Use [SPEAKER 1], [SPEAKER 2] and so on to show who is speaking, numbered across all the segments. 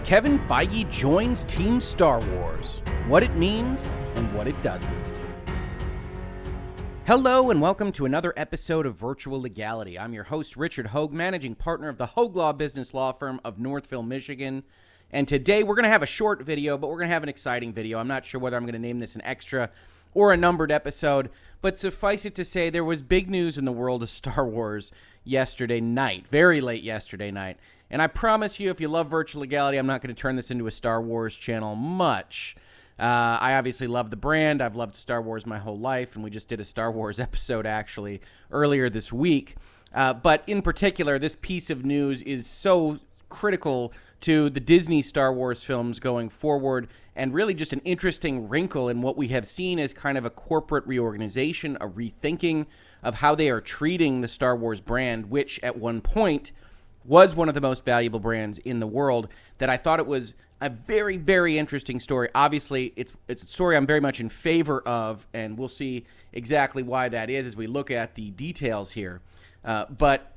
[SPEAKER 1] Kevin Feige joins Team Star Wars. What it means and what it doesn't. Hello and welcome to another episode of Virtual Legality. I'm your host, Richard Hoeg, managing partner of the Hoeg Law Business Law Firm of Northville, Michigan. And today we're going to have a short video, but we're going to have an exciting video. I'm not sure whether I'm going to name this an extra or a numbered episode, but suffice it to say there was big news in the world of Star Wars yesterday night, very late yesterday night. And I promise you, if you love Virtual Legality, I'm not going to turn this into a Star Wars channel much. I obviously love the brand. I've loved Star Wars my whole life, and we just did a Star Wars episode actually earlier this week. But in particular, this piece of news is so critical to the Disney Star Wars films going forward, and really just an interesting wrinkle in what we have seen as kind of a corporate reorganization, a rethinking of how they are treating the Star Wars brand, which at one point was one of the most valuable brands in the world. That I thought it was a very, very interesting story. Obviously, it's a story I'm very much in favor of, and we'll see exactly why that is as we look at the details here. But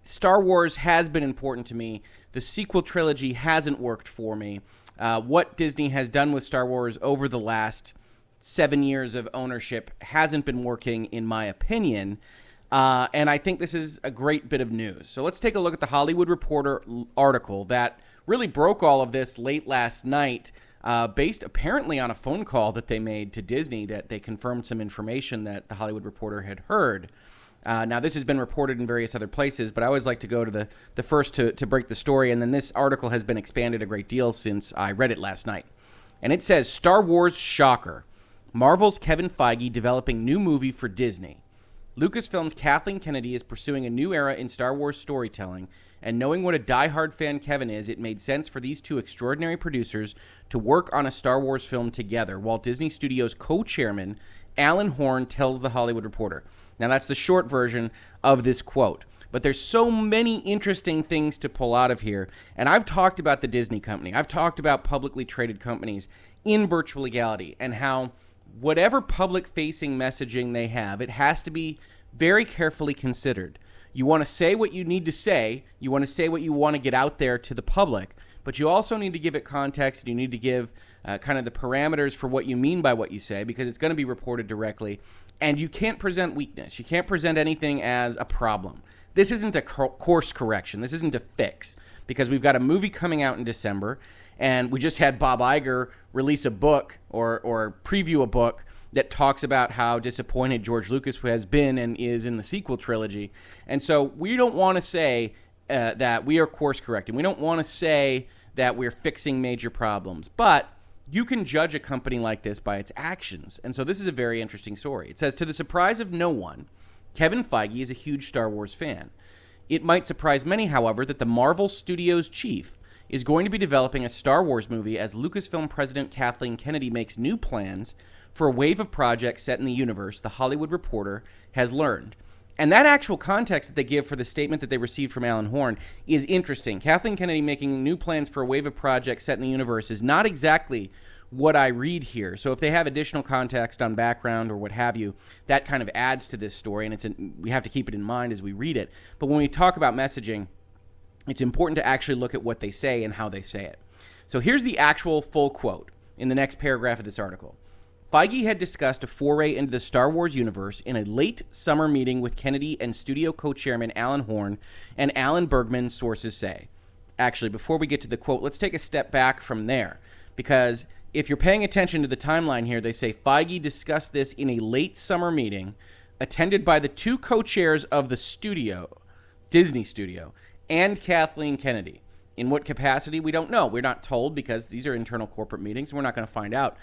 [SPEAKER 1] Star Wars has been important to me. The sequel trilogy hasn't worked for me. What Disney has done with Star Wars over the last 7 years of ownership hasn't been working, in my opinion. And I think this is a great bit of news. So let's take a look at the Hollywood Reporter article that really broke all of this late last night, based apparently on a phone call that they made to Disney, that they confirmed some information that the Hollywood Reporter had heard. Now, this has been reported in various other places, but I always like to go to the first to break the story, and then this article has been expanded a great deal since I read it last night. And it says, Star Wars shocker. Marvel's Kevin Feige developing new movie for Disney. Lucasfilm's Kathleen Kennedy is pursuing a new era in Star Wars storytelling, and knowing what a diehard fan Kevin is, it made sense for these two extraordinary producers to work on a Star Wars film together, Walt Disney Studios co-chairman Alan Horn tells The Hollywood Reporter. Now, that's the short version of this quote, but there's so many interesting things to pull out of here, and I've talked about the Disney company. I've talked about publicly traded companies in Virtual Legality and how whatever public-facing messaging they have, it has to be very carefully considered. You want to say what you need to say. You want to say what you want to get out there to the public, but you also need to give it context, and you need to give kind of the parameters for what you mean by what you say, because it's going to be reported directly, and you can't present weakness. You can't present anything as a problem. This isn't a course correction. This isn't a fix, because we've got a movie coming out in December, and we just had Bob Iger release a book or preview a book that talks about how disappointed George Lucas has been and is in the sequel trilogy. And so we don't want to say that we are course correcting. We don't want to say that we're fixing major problems. But you can judge a company like this by its actions. And so this is a very interesting story. It says, to the surprise of no one, Kevin Feige is a huge Star Wars fan. It might surprise many, however, that the Marvel Studios chief is going to be developing a Star Wars movie as Lucasfilm president Kathleen Kennedy makes new plans for a wave of projects set in the universe, The Hollywood Reporter has learned. And that actual context that they give for the statement that they received from Alan Horn is interesting. Kathleen Kennedy making new plans for a wave of projects set in the universe is not exactly what I read here. So if they have additional context on background or what have you, that kind of adds to this story, and we have to keep it in mind as we read it. But when we talk about messaging, it's important to actually look at what they say and how they say it. So here's the actual full quote in the next paragraph of this article. Feige had discussed a foray into the Star Wars universe in a late summer meeting with Kennedy and studio co-chairman Alan Horn and Alan Bergman, sources say. Actually, before we get to the quote, let's take a step back from there, because if you're paying attention to the timeline here, they say Feige discussed this in a late summer meeting attended by the two co-chairs of the studio, Disney Studio, and Kathleen Kennedy. In what capacity, we don't know. We're not told, because these are internal corporate meetings. We're not going to find out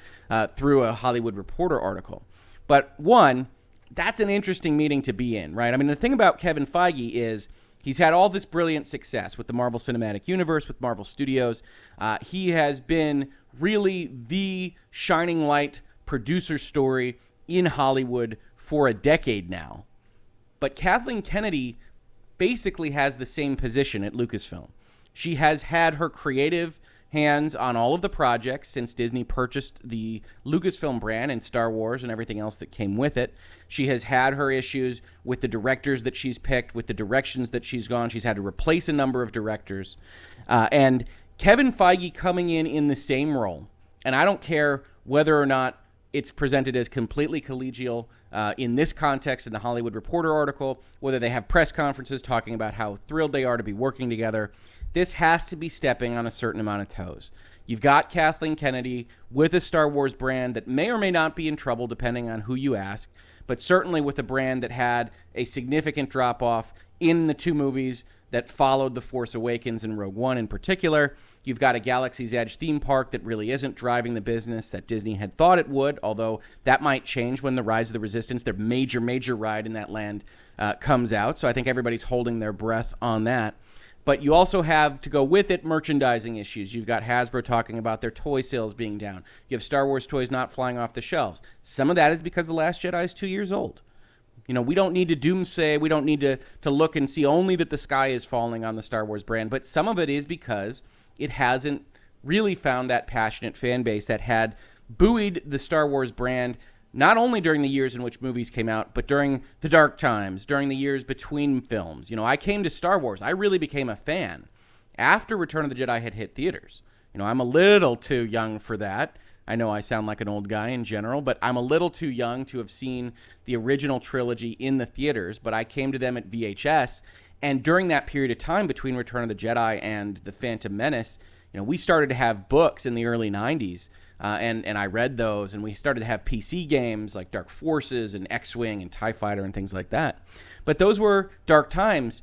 [SPEAKER 1] through a Hollywood Reporter article. But one, that's an interesting meeting to be in, right? I mean, the thing about Kevin Feige is he's had all this brilliant success with the Marvel Cinematic Universe, with Marvel Studios. He has been really the shining light producer story in Hollywood for a decade now. But Kathleen Kennedy basically has the same position at Lucasfilm. She has had her creative hands on all of the projects since Disney purchased the Lucasfilm brand and Star Wars and everything else that came with it. She has had her issues with the directors that she's picked, with the directions that she's gone. She's had to replace a number of directors. And Kevin Feige coming in the same role, and I don't care whether or not it's presented as completely collegial in this context in the Hollywood Reporter article, whether they have press conferences talking about how thrilled they are to be working together. This has to be stepping on a certain amount of toes. You've got Kathleen Kennedy with a Star Wars brand that may or may not be in trouble depending on who you ask, but certainly with a brand that had a significant drop-off in the two movies that followed The Force Awakens and Rogue One in particular. You've got a Galaxy's Edge theme park that really isn't driving the business that Disney had thought it would, although that might change when the Rise of the Resistance, their major ride in that land, comes out. So I think everybody's holding their breath on that. But you also have, to go with it, merchandising issues. You've got Hasbro talking about their toy sales being down. You have Star Wars toys not flying off the shelves. Some of that is because The Last Jedi is 2 years old. You know, we don't need to doomsay. We don't need to look and see only that the sky is falling on the Star Wars brand. But some of it is because it hasn't really found that passionate fan base that had buoyed the Star Wars brand not only during the years in which movies came out, but during the dark times, during the years between films. You know, I came to Star Wars. I really became a fan after Return of the Jedi had hit theaters. You know, I'm a little too young for that. I know I sound like an old guy in general, but I'm a little too young to have seen the original trilogy in the theaters, but I came to them at VHS. And during that period of time between Return of the Jedi and The Phantom Menace, you know, we started to have books in the early 90s. And I read those, and we started to have PC games like Dark Forces and X-Wing and TIE Fighter and things like that. But those were dark times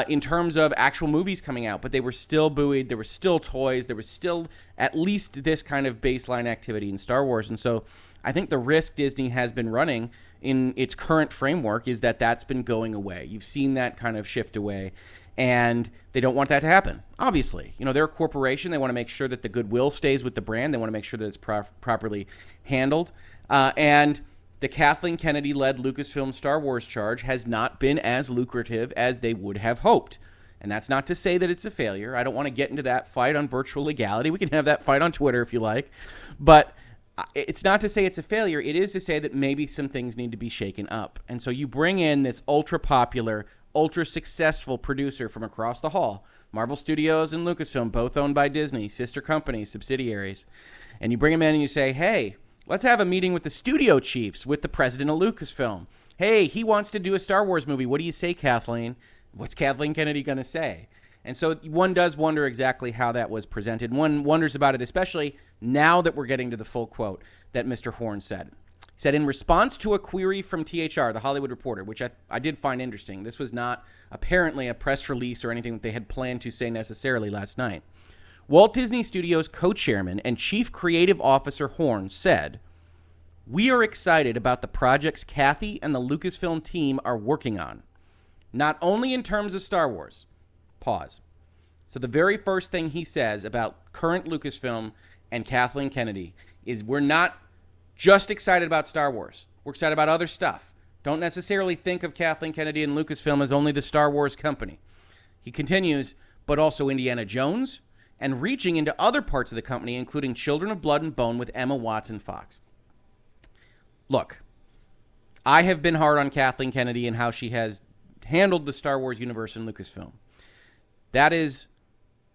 [SPEAKER 1] in terms of actual movies coming out, but they were still buoyed. There were still toys. There was still at least this kind of baseline activity in Star Wars. And so I think the risk Disney has been running in its current framework is that that's been going away. You've seen that kind of shift away. And they don't want that to happen, obviously. You know, they're a corporation. They want to make sure that the goodwill stays with the brand. They want to make sure that it's properly handled. And the Kathleen Kennedy-led Lucasfilm Star Wars charge has not been as lucrative as they would have hoped. And that's not to say that it's a failure. I don't want to get into that fight on virtual legality. We can have that fight on Twitter if you like. But it's not to say it's a failure. It is to say that maybe some things need to be shaken up. And so you bring in this ultra-popular, ultra-successful producer from across the hall, Marvel Studios and Lucasfilm, both owned by Disney, sister companies, subsidiaries. And you bring them in and you say, hey, let's have a meeting with the studio chiefs, with the president of Lucasfilm. Hey, he wants to do a Star Wars movie. What do you say, Kathleen? What's Kathleen Kennedy going to say? And so one does wonder exactly how that was presented. One wonders about it, especially now that we're getting to the full quote that Mr. Horn said. He said, in response to a query from THR, the Hollywood Reporter, which I did find interesting. This was not apparently a press release or anything that they had planned to say necessarily last night. Walt Disney Studios co-chairman and chief creative officer Horn said, we are excited about the projects Kathy and the Lucasfilm team are working on, not only in terms of Star Wars. Pause. So the very first thing he says about current Lucasfilm and Kathleen Kennedy is we're not just excited about Star Wars. We're excited about other stuff. Don't necessarily think of Kathleen Kennedy and Lucasfilm as only the Star Wars company. He continues, but also Indiana Jones, and reaching into other parts of the company, including Children of Blood and Bone with Emma Watson Fox. Look, I have been hard on Kathleen Kennedy and how she has handled the Star Wars universe in Lucasfilm. That is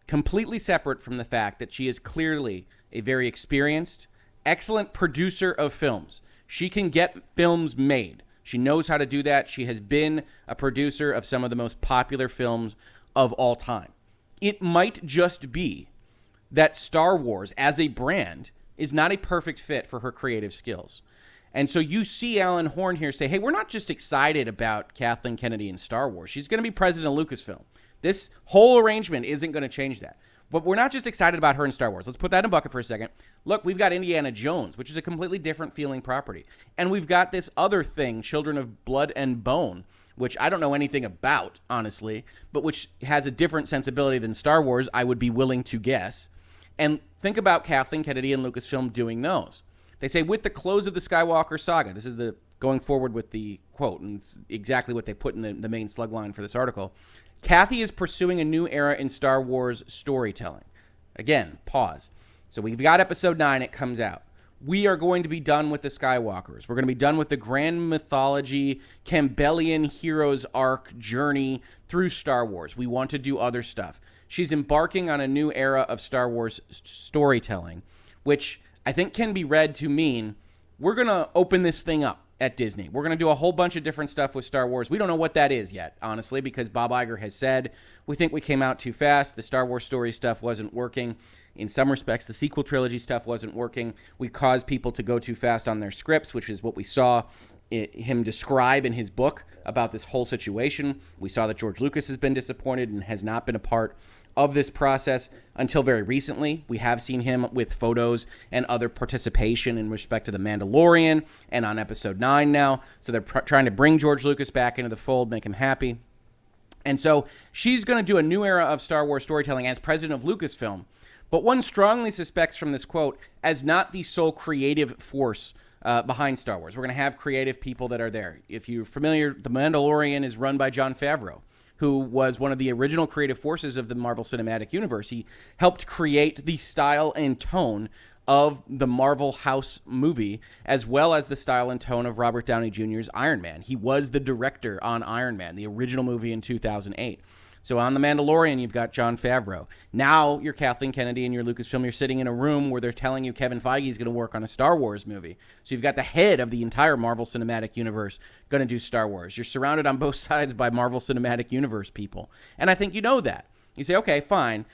[SPEAKER 1] completely separate from the fact that she is clearly a very experienced, excellent producer of films. She can get films made. She knows how to do that. She has been a producer of some of the most popular films of all time. It might just be that Star Wars as a brand is not a perfect fit for her creative skills. And so you see Alan Horn here say, hey, we're not just excited about Kathleen Kennedy and Star Wars. She's going to be president of Lucasfilm. This whole arrangement isn't going to change that. But we're not just excited about her in Star Wars. Let's put that in a bucket for a second. Look, we've got Indiana Jones, which is a completely different feeling property. And we've got this other thing, Children of Blood and Bone, which I don't know anything about, honestly, but which has a different sensibility than Star Wars, I would be willing to guess. And think about Kathleen Kennedy and Lucasfilm doing those. They say, with the close of the Skywalker saga, this is the going forward with the quote, and it's exactly what they put in the main slug line for this article. Kathy is pursuing a new era in Star Wars storytelling. Again, pause. So we've got episode 9, it comes out. We are going to be done with the Skywalkers. We're going to be done with the grand mythology, Campbellian heroes arc journey through Star Wars. We want to do other stuff. she's embarking on a new era of Star Wars storytelling, which I think can be read to mean we're going to open this thing up at Disney. We're going to do a whole bunch of different stuff with Star Wars. We don't know what that is yet, honestly, because Bob Iger has said, we think we came out too fast. The Star Wars story stuff wasn't working. In some respects, the sequel trilogy stuff wasn't working. We caused people to go too fast on their scripts, which is what we saw him describe in his book about this whole situation. We saw that George Lucas has been disappointed and has not been a part of this process until very recently. We have seen him with photos and other participation in respect to The Mandalorian and on Episode 9 now. So they're trying to bring George Lucas back into the fold, make him happy. And so she's going to do a new era of Star Wars storytelling as president of Lucasfilm. But one strongly suspects from this quote as not the sole creative force behind Star Wars. We're going to have creative people that are there. If you're familiar, The Mandalorian is run by Jon Favreau, who was one of the original creative forces of the Marvel Cinematic Universe. He helped create the style and tone of the Marvel House movie, as well as the style and tone of Robert Downey Jr.'s Iron Man. He was the director on Iron Man, the original movie in 2008. So on The Mandalorian, you've got Jon Favreau. Now you're Kathleen Kennedy and you're Lucasfilm. You're sitting in a room where they're telling you Kevin Feige is going to work on a Star Wars movie. So you've got the head of the entire Marvel Cinematic Universe going to do Star Wars. You're surrounded on both sides by Marvel Cinematic Universe people. And I think you know that. You say, okay, fine.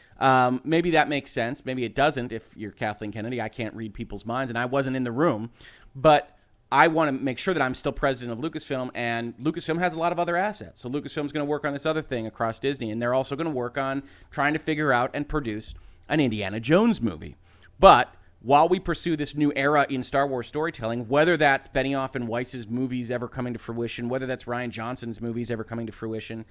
[SPEAKER 1] Maybe that makes sense. Maybe it doesn't if you're Kathleen Kennedy. I can't read people's minds, and I wasn't in the room. But I want to make sure that I'm still president of Lucasfilm, and Lucasfilm has a lot of other assets. So Lucasfilm's going to work on this other thing across Disney, and they're also going to work on trying to figure out and produce an Indiana Jones movie. But while we pursue this new era in Star Wars storytelling, whether that's Benioff and Weiss's movies ever coming to fruition, whether that's Rian Johnson's movies ever coming to fruition,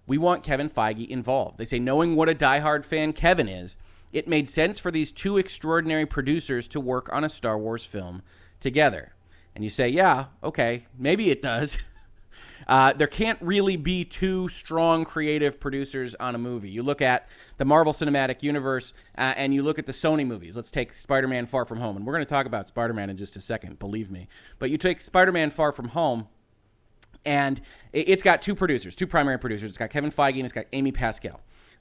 [SPEAKER 1] we want Kevin Feige involved. They say, knowing what a diehard fan Kevin is, it made sense for these two extraordinary producers to work on a Star Wars film together. And you say, yeah, okay, maybe it does. There can't really be two strong creative producers on a movie. You look at the Marvel Cinematic Universe and you look at the Sony movies. Let's take Spider-Man Far From Home. And we're going to talk about Spider-Man in just a second, believe me. But you take Spider-Man Far From Home, and it's got two producers, two primary producers. It's got Kevin Feige and it's got Amy Pascal.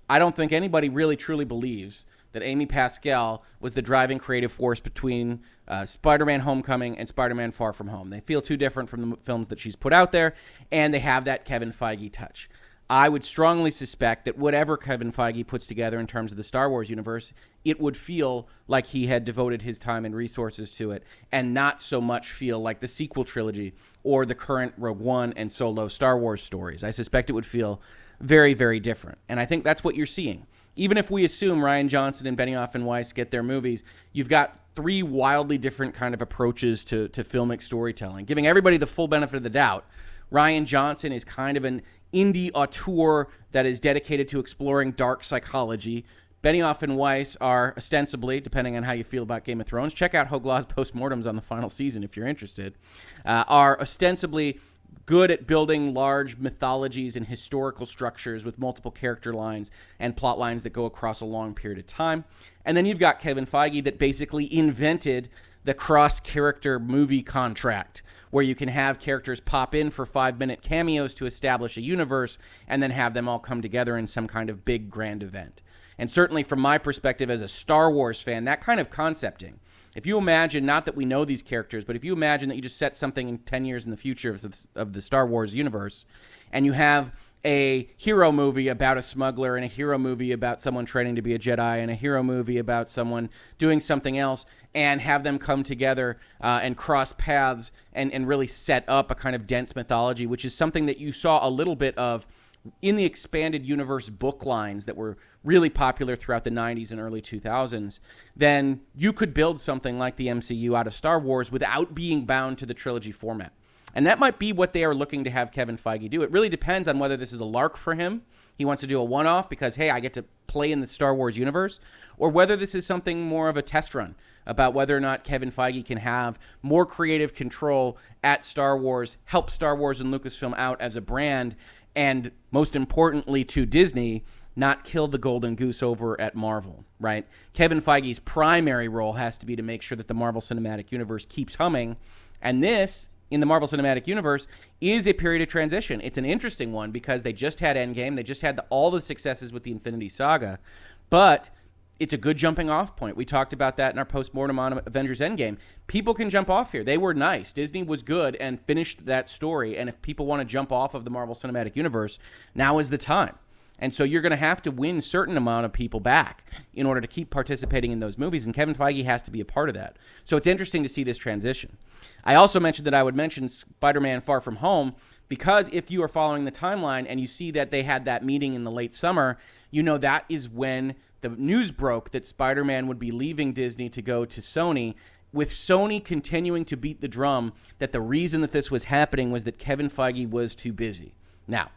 [SPEAKER 1] I don't think anybody really truly believes that Amy Pascal was the driving creative force between Spider-Man Homecoming and Spider-Man Far From Home. They feel too different from the films that she's put out there, and they have that Kevin Feige touch. I would strongly suspect that whatever Kevin Feige puts together in terms of the Star Wars universe, it would feel like he had devoted his time and resources to it, and not so much feel like the sequel trilogy or the current Rogue One and Solo Star Wars stories. I suspect it would feel very, very different, and I think that's what you're seeing. Even if we assume Rian Johnson and Benioff and Weiss get their movies, you've got three wildly different kind of approaches to filmic storytelling. Giving everybody the full benefit of the doubt, Rian Johnson is kind of an indie auteur that is dedicated to exploring dark psychology. Benioff and Weiss are ostensibly, depending on how you feel about Game of Thrones, check out Hoeg postmortems on the final season if you're interested, are ostensibly good at building large mythologies and historical structures with multiple character lines and plot lines that go across a long period of time. And then you've got Kevin Feige that basically invented the cross-character movie contract, where you can have characters pop in for 5-minute cameos to establish a universe and then have them all come together in some kind of big grand event. And certainly from my perspective as a Star Wars fan, that kind of concepting, if you imagine, not that we know these characters, but if you imagine that you just set something in 10 years in the future of the Star Wars universe, and you have a hero movie about a smuggler and a hero movie about someone training to be a Jedi and a hero movie about someone doing something else, and have them come together and cross paths and really set up a kind of dense mythology, which is something that you saw a little bit of in the expanded universe book lines that were really popular throughout the 90s and early 2000s, then you could build something like the MCU out of Star Wars without being bound to the trilogy format. And that might be what they are looking to have Kevin Feige do. It really depends on whether this is a lark for him. He wants to do a one-off because, hey, I get to play in the Star Wars universe, or whether this is something more of a test run about whether or not Kevin Feige can have more creative control at Star Wars, help Star Wars and Lucasfilm out as a brand, and most importantly to Disney, not kill the golden goose over at Marvel, right? Kevin Feige's primary role has to be to make sure that the Marvel Cinematic Universe keeps humming, and this in the Marvel Cinematic Universe is a period of transition. It's an interesting one because they just had Endgame. They just had all the successes with the Infinity Saga. But it's a good jumping off point. We talked about that in our postmortem on Avengers Endgame. People can jump off here. They were nice. Disney was good and finished that story. And if people want to jump off of the Marvel Cinematic Universe, now is the time. And so you're going to have to win a certain amount of people back in order to keep participating in those movies. And Kevin Feige has to be a part of that. So it's interesting to see this transition. I also mentioned that I would mention Spider-Man Far From Home because if you are following the timeline and you see that they had that meeting in the late summer, you know that is when the news broke that Spider-Man would be leaving Disney to go to Sony, with Sony continuing to beat the drum that the reason that this was happening was that Kevin Feige was too busy. Now,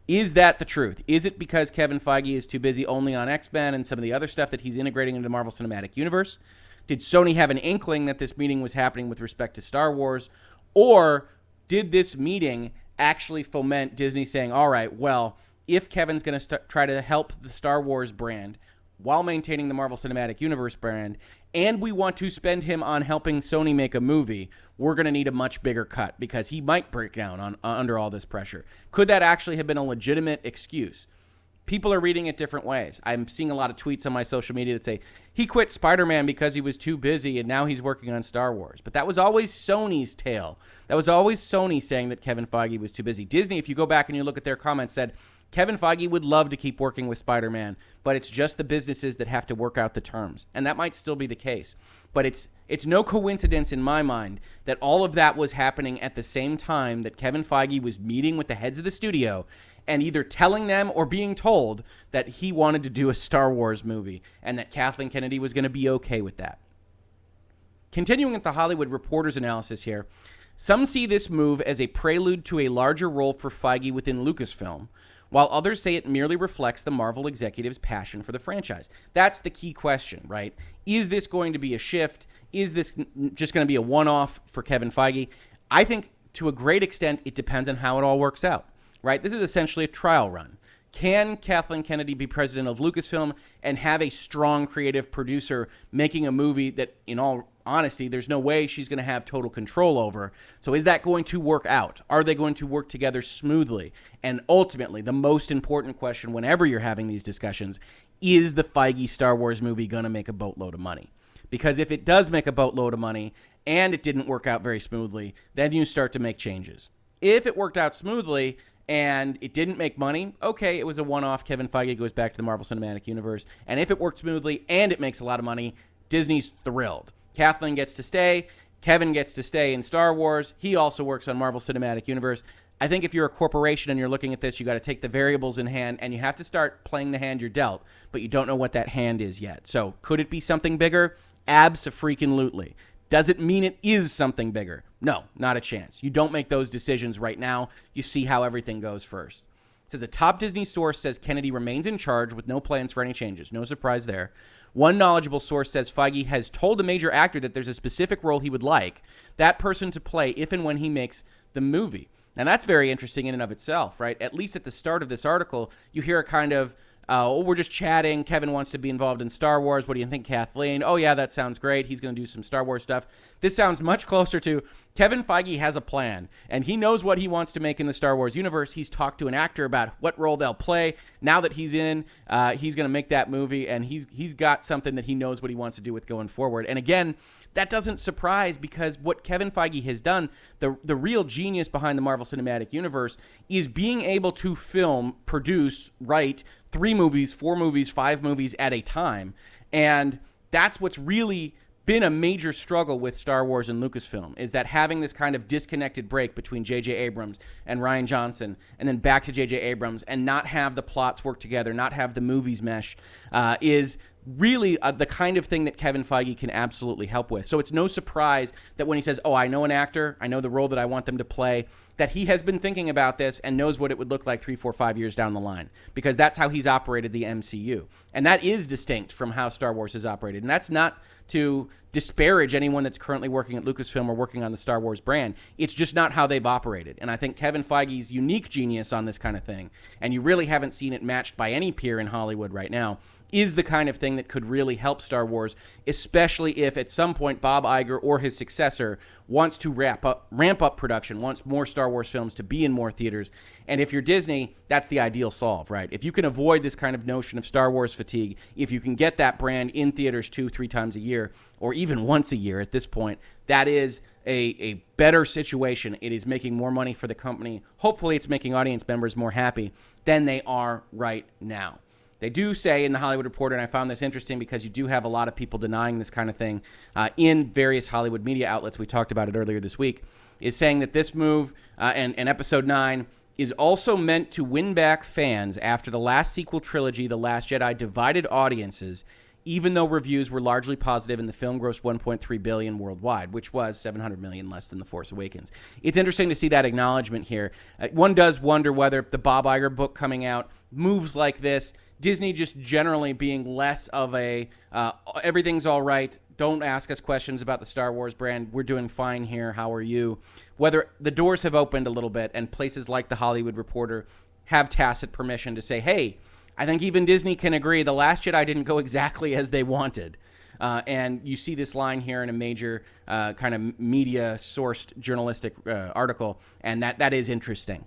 [SPEAKER 1] is that the truth? Is it because Kevin Feige is too busy only on X-Men and some of the other stuff that he's integrating into the Marvel Cinematic Universe? Did Sony have an inkling that this meeting was happening with respect to Star Wars? Or did this meeting actually foment Disney saying, all right, well, if Kevin's going to try to help the Star Wars brand while maintaining the Marvel Cinematic Universe brand, and we want to spend him on helping Sony make a movie, we're going to need a much bigger cut because he might break down under all this pressure. Could that actually have been a legitimate excuse? People are reading it different ways. I'm seeing a lot of tweets on my social media that say, he quit Spider-Man because he was too busy and now he's working on Star Wars. But that was always Sony's tale. That was always Sony saying that Kevin Feige was too busy. Disney, if you go back and you look at their comments, said, Kevin Feige would love to keep working with Spider-Man, but it's just the businesses that have to work out the terms. And that might still be the case. But it's no coincidence in my mind that all of that was happening at the same time that Kevin Feige was meeting with the heads of the studio and either telling them or being told that he wanted to do a Star Wars movie and that Kathleen Kennedy was going to be okay with that. Continuing with the Hollywood Reporter's analysis here, some see this move as a prelude to a larger role for Feige within Lucasfilm, while others say it merely reflects the Marvel executives' passion for the franchise. That's the key question, right? Is this going to be a shift? Is this just going to be a one-off for Kevin Feige? I think to a great extent it depends on how it all works out, right? This is essentially a trial run. Can Kathleen Kennedy be president of Lucasfilm and have a strong creative producer making a movie that, in all honesty, there's no way she's going to have total control over? So is that going to work out? Are they going to work together smoothly? And ultimately, the most important question whenever you're having these discussions, is the Feige Star Wars movie going to make a boatload of money? Because if it does make a boatload of money and it didn't work out very smoothly, then you start to make changes. If it worked out smoothly and it didn't make money, okay, it was a one-off. Kevin Feige goes back to the Marvel Cinematic Universe. And if it worked smoothly and it makes a lot of money, Disney's thrilled. Kathleen gets to stay. Kevin gets to stay in Star Wars. He also works on Marvel Cinematic Universe. I think if you're a corporation and you're looking at this, you got to take the variables in hand and you have to start playing the hand you're dealt, but you don't know what that hand is yet. So could it be something bigger? Abso-freaking-lutely. Does it mean it is something bigger? No, not a chance. You don't make those decisions right now. You see how everything goes first. It says a top Disney source says Kennedy remains in charge with no plans for any changes. No surprise there. One knowledgeable source says Feige has told a major actor that there's a specific role he would like that person to play if and when he makes the movie. And that's very interesting in and of itself, right? At least at the start of this article, you hear a kind of, we're just chatting. Kevin wants to be involved in Star Wars. What do you think, Kathleen? Oh, yeah, that sounds great. He's going to do some Star Wars stuff. This sounds much closer to Kevin Feige has a plan, and he knows what he wants to make in the Star Wars universe. He's talked to an actor about what role they'll play. Now that he's in, he's going to make that movie, and he's got something that he knows what he wants to do with going forward. And again, that doesn't surprise because what Kevin Feige has done, the real genius behind the Marvel Cinematic Universe is being able to film, produce, write 3 movies, 4 movies, 5 movies at a time. And that's what's really been a major struggle with Star Wars and Lucasfilm, is that having this kind of disconnected break between J.J. Abrams and Rian Johnson and then back to J.J. Abrams and not have the plots work together, not have the movies mesh, is really the kind of thing that Kevin Feige can absolutely help with. So it's no surprise that when he says, oh, I know an actor, I know the role that I want them to play, that he has been thinking about this and knows what it would look like 3, 4, 5 years down the line, because that's how he's operated the MCU. And that is distinct from how Star Wars has operated. And that's not to disparage anyone that's currently working at Lucasfilm or working on the Star Wars brand. It's just not how they've operated. And I think Kevin Feige's unique genius on this kind of thing, and you really haven't seen it matched by any peer in Hollywood right now, is the kind of thing that could really help Star Wars, especially if at some point Bob Iger or his successor wants to ramp up production, wants more Star Wars films to be in more theaters. And if you're Disney, that's the ideal solve, right? If you can avoid this kind of notion of Star Wars fatigue, if you can get that brand in theaters 2-3 times a year, or even once a year at this point, that is a better situation. It is making more money for the company. Hopefully it's making audience members more happy than they are right now. They do say in the Hollywood Reporter, and I found this interesting because you do have a lot of people denying this kind of thing in various Hollywood media outlets. We talked about it earlier this week, is saying that this move and Episode 9 is also meant to win back fans after the last sequel trilogy, The Last Jedi, divided audiences, even though reviews were largely positive and the film grossed $1.3 billion worldwide, which was $700 million less than The Force Awakens. It's interesting to see that acknowledgement here. One does wonder whether the Bob Iger book coming out, moves like this, Disney just generally being less of a everything's all right, don't ask us questions about the Star Wars brand, we're doing fine here, how are you? Whether the doors have opened a little bit and places like the Hollywood Reporter have tacit permission to say, hey, I think even Disney can agree The Last Jedi didn't go exactly as they wanted. And you see this line here in a major kind of media-sourced journalistic article, and that is interesting.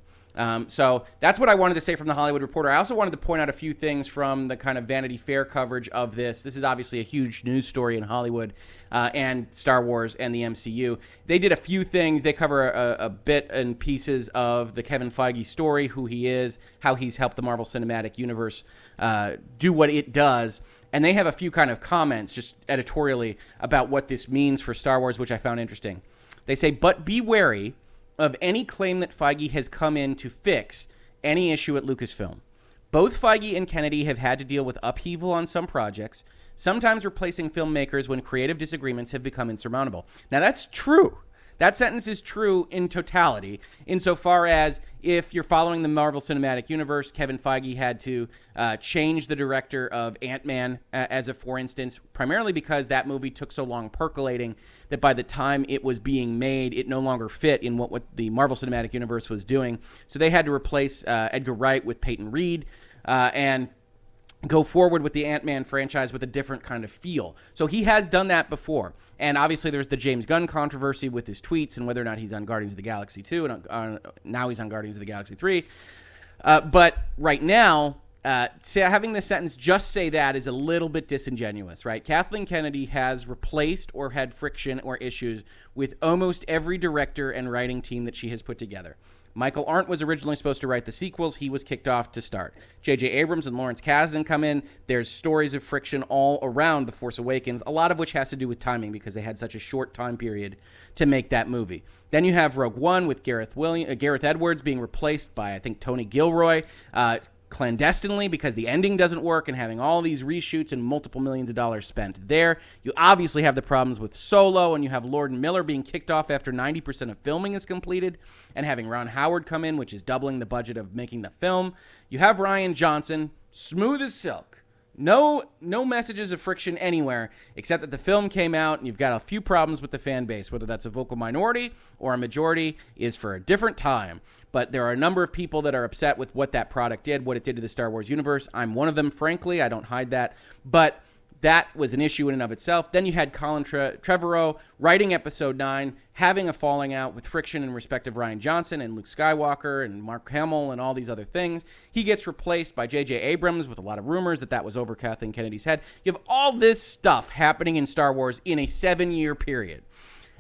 [SPEAKER 1] So that's what I wanted to say from the Hollywood Reporter. I also wanted to point out a few things from the kind of Vanity Fair coverage of this. This is obviously a huge news story in Hollywood and Star Wars and the MCU. They did a few things. They cover a bit and pieces of the Kevin Feige story, who he is, how he's helped the Marvel Cinematic Universe do what it does. And they have a few kind of comments just editorially about what this means for Star Wars, which I found interesting. They say, but be wary of any claim that Feige has come in to fix any issue at Lucasfilm. Both Feige and Kennedy have had to deal with upheaval on some projects, sometimes replacing filmmakers when creative disagreements have become insurmountable. Now, that's true. That sentence is true in totality, insofar as if you're following the Marvel Cinematic Universe, Kevin Feige had to change the director of Ant-Man, as a for instance, primarily because that movie took so long percolating that by the time it was being made, it no longer fit in what the Marvel Cinematic Universe was doing. So they had to replace Edgar Wright with Peyton Reed and go forward with the Ant-Man franchise with a different kind of feel. So he has done that before. And obviously there's the James Gunn controversy with his tweets and whether or not he's on Guardians of the Galaxy 2, and now he's on Guardians of the Galaxy 3. But right now, having this sentence just say that is a little bit disingenuous, right? Kathleen Kennedy has replaced or had friction or issues with almost every director and writing team that she has put together. Michael Arndt was originally supposed to write the sequels. He was kicked off to start. J.J. Abrams and Lawrence Kasdan come in. There's stories of friction all around The Force Awakens, a lot of which has to do with timing because they had such a short time period to make that movie. Then you have Rogue One with Gareth Edwards being replaced by, I think, Tony Gilroy, clandestinely because the ending doesn't work, and having all these reshoots and multiple millions of dollars spent there. You obviously have the problems with Solo, and you have Lord and Miller being kicked off after 90% of filming is completed, and having Ron Howard come in, which is doubling the budget of making the film. You have Rian Johnson, smooth as silk. No messages of friction anywhere, except that the film came out and you've got a few problems with the fan base. Whether that's a vocal minority or a majority is for a different time. But there are a number of people that are upset with what that product did, what it did to the Star Wars universe. I'm one of them, frankly. I don't hide that. But that was an issue in and of itself. Then you had Colin Trevorrow writing Episode 9, having a falling out with friction in respect of Rian Johnson and Luke Skywalker and Mark Hamill and all these other things. He gets replaced by J.J. Abrams with a lot of rumors that was over Kathleen Kennedy's head. You have all this stuff happening in Star Wars in a 7-year period.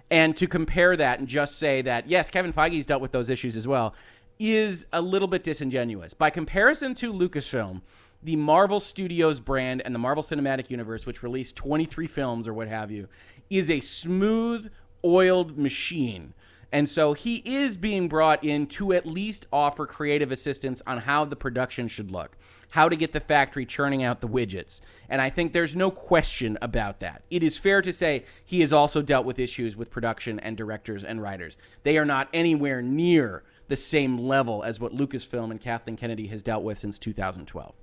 [SPEAKER 1] And to compare that and just say that, yes, Kevin Feige's dealt with those issues as well, is a little bit disingenuous. By comparison to Lucasfilm, the Marvel Studios brand and the Marvel Cinematic Universe, which released 23 films or what have you, is a smooth, oiled machine. And so he is being brought in to at least offer creative assistance on how the production should look, how to get the factory churning out the widgets. And I think there's no question about that. It is fair to say he has also dealt with issues with production and directors and writers. They are not anywhere near the same level as what Lucasfilm and Kathleen Kennedy has dealt with since 2012.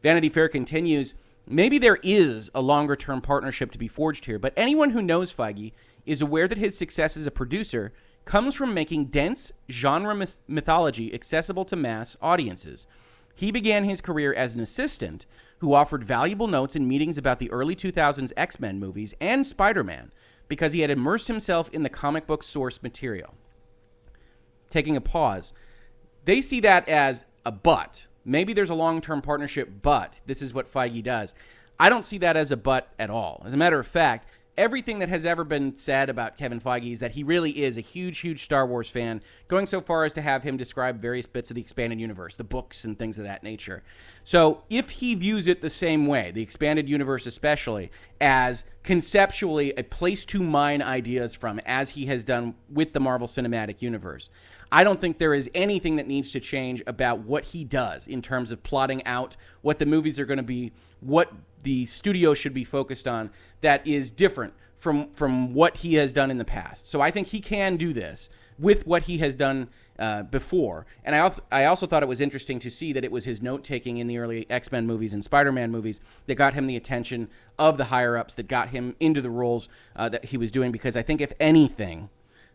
[SPEAKER 1] Vanity Fair continues, maybe there is a longer-term partnership to be forged here, but anyone who knows Feige is aware that his success as a producer comes from making dense genre mythology accessible to mass audiences. He began his career as an assistant who offered valuable notes in meetings about the early 2000s X-Men movies and Spider-Man because he had immersed himself in the comic book source material. Taking a pause, they see that as a but. Maybe there's a long-term partnership, but this is what Feige does. I don't see that as a but at all. As a matter of fact, everything that has ever been said about Kevin Feige is that he really is a huge, huge Star Wars fan, going so far as to have him describe various bits of the expanded universe, the books and things of that nature. So if he views it the same way, the expanded universe especially, as conceptually a place to mine ideas from, as he has done with the Marvel Cinematic Universe, I don't think there is anything that needs to change about what he does in terms of plotting out what the movies are going to be, what the studio should be focused on, that is different from what he has done in the past. So I think he can do this with what he has done before. And I also thought it was interesting to see that it was his note-taking in the early X-Men movies and Spider-Man movies that got him the attention of the higher-ups, that got him into the roles that he was doing, because I think if anything,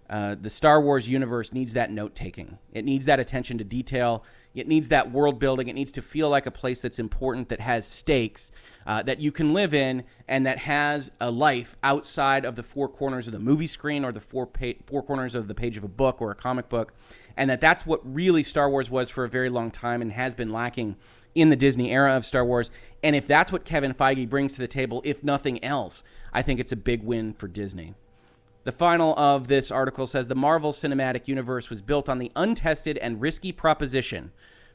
[SPEAKER 1] the Star Wars universe needs that note-taking. It needs that attention to detail. It needs that world building. It needs to feel like a place that's important, that has stakes, that you can live in, and that has a life outside of the four corners of the movie screen or the four corners of the page of a book or a comic book. And that's what really Star Wars was for a very long time and has been lacking in the Disney era of Star Wars. And if that's what Kevin Feige brings to the table, if nothing else, I think it's a big win for Disney. The final of this article says the Marvel Cinematic Universe was built on the untested and risky proposition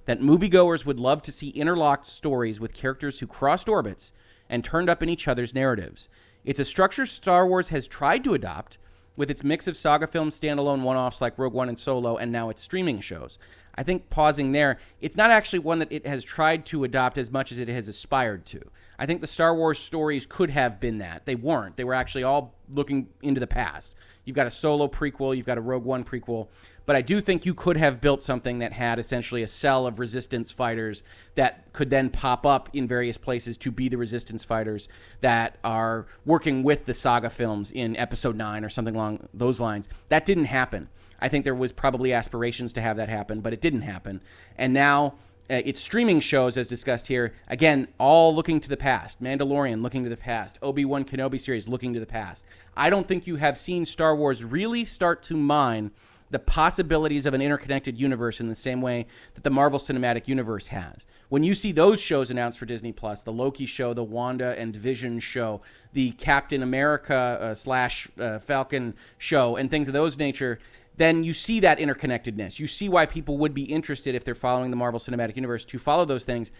[SPEAKER 1] that moviegoers would love to see interlocked stories with characters who crossed orbits and turned up in each other's narratives. It's a structure Star Wars has tried to adopt with its mix of saga films, standalone one-offs like Rogue One and Solo, and now its streaming shows. I think pausing there, it's not actually one that it has tried to adopt as much as it has aspired to. I think the Star Wars stories could have been that. They weren't. They were actually all looking into the past. You've got a Solo prequel, you've got a Rogue One prequel, but I do think you could have built something that had essentially a cell of resistance fighters that could then pop up in various places to be the resistance fighters that are working with the saga films in Episode 9 or something along those lines. That didn't happen. I think there was probably aspirations to have that happen, but it didn't happen. And now it's streaming shows, as discussed here, again, all looking to the past. Mandalorian looking to the past. Obi-Wan Kenobi series looking to the past. I don't think you have seen Star Wars really start to mine the possibilities of an interconnected universe in the same way that the Marvel Cinematic Universe has. When you see those shows announced for Disney+, the Loki show, the Wanda and Vision show, the Captain America / Falcon show, and things of those nature, then you see that interconnectedness. You see why people would be interested, if they're following the Marvel Cinematic Universe, to follow those things,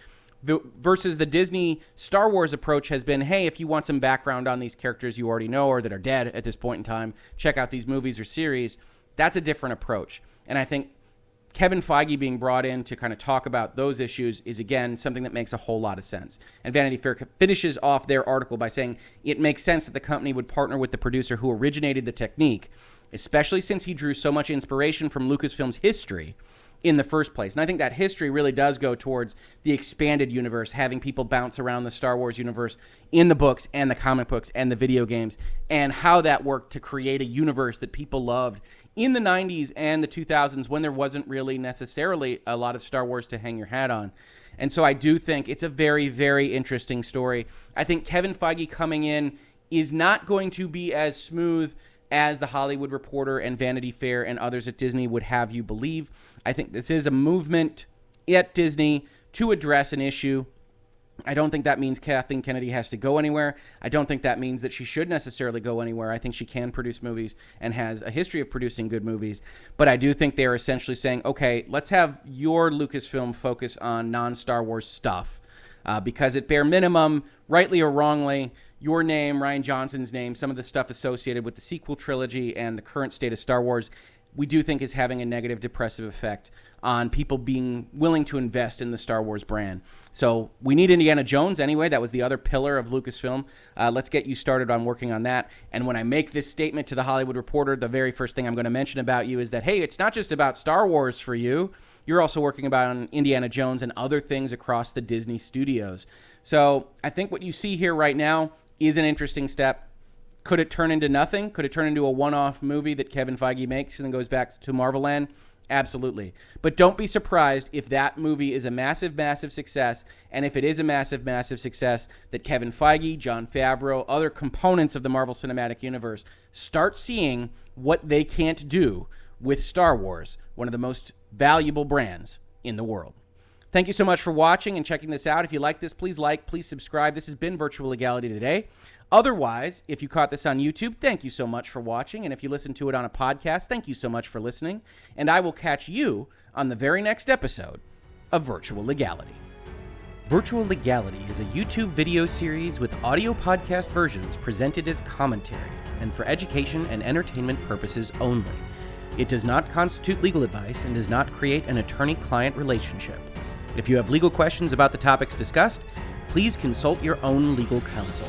[SPEAKER 1] versus the Disney Star Wars approach has been, hey, if you want some background on these characters you already know or that are dead at this point in time, check out these movies or series. That's a different approach. And I think Kevin Feige being brought in to kind of talk about those issues is, again, something that makes a whole lot of sense. And Vanity Fair finishes off their article by saying it makes sense that the company would partner with the producer who originated the technique, especially since he drew so much inspiration from Lucasfilm's history in the first place. And I think that history really does go towards the expanded universe, having people bounce around the Star Wars universe in the books and the comic books and the video games, and how that worked to create a universe that people loved in the 90s and the 2000s, when there wasn't really necessarily a lot of Star Wars to hang your hat on. And so I do think it's a very, very interesting story. I think Kevin Feige coming in is not going to be as smooth as The Hollywood Reporter and Vanity Fair and others at Disney would have you believe. I think this is a movement at Disney to address an issue. I don't think that means Kathleen Kennedy has to go anywhere. I don't think that means that she should necessarily go anywhere. I think she can produce movies and has a history of producing good movies. But I do think they're essentially saying, okay, let's have your Lucasfilm focus on non-Star Wars stuff. Because at bare minimum, rightly or wrongly, your name, Rian Johnson's name, some of the stuff associated with the sequel trilogy and the current state of Star Wars, we do think is having a negative depressive effect on people being willing to invest in the Star Wars brand. So we need Indiana Jones anyway. That was the other pillar of Lucasfilm. Let's get you started on working on that. And when I make this statement to The Hollywood Reporter, the very first thing I'm going to mention about you is that, hey, it's not just about Star Wars for you. You're also working on Indiana Jones and other things across the Disney studios. So I think what you see here right now is an interesting step. Could it turn into nothing? Could it turn into a one-off movie that Kevin Feige makes and then goes back to Marvel Land? Absolutely. But don't be surprised if that movie is a massive, massive success. And if it is a massive, massive success, that Kevin Feige, Jon Favreau, other components of the Marvel Cinematic Universe start seeing what they can't do with Star Wars, one of the most valuable brands in the world. Thank you so much for watching and checking this out. If you like this, please like, please subscribe. This has been Virtual Legality Today. Otherwise, if you caught this on YouTube, thank you so much for watching. And if you listened to it on a podcast, thank you so much for listening. And I will catch you on the very next episode of Virtual Legality. Virtual Legality is a YouTube video series with audio podcast versions presented as commentary and for education and entertainment purposes only. It does not constitute legal advice and does not create an attorney-client relationship. If you have legal questions about the topics discussed, please consult your own legal counsel.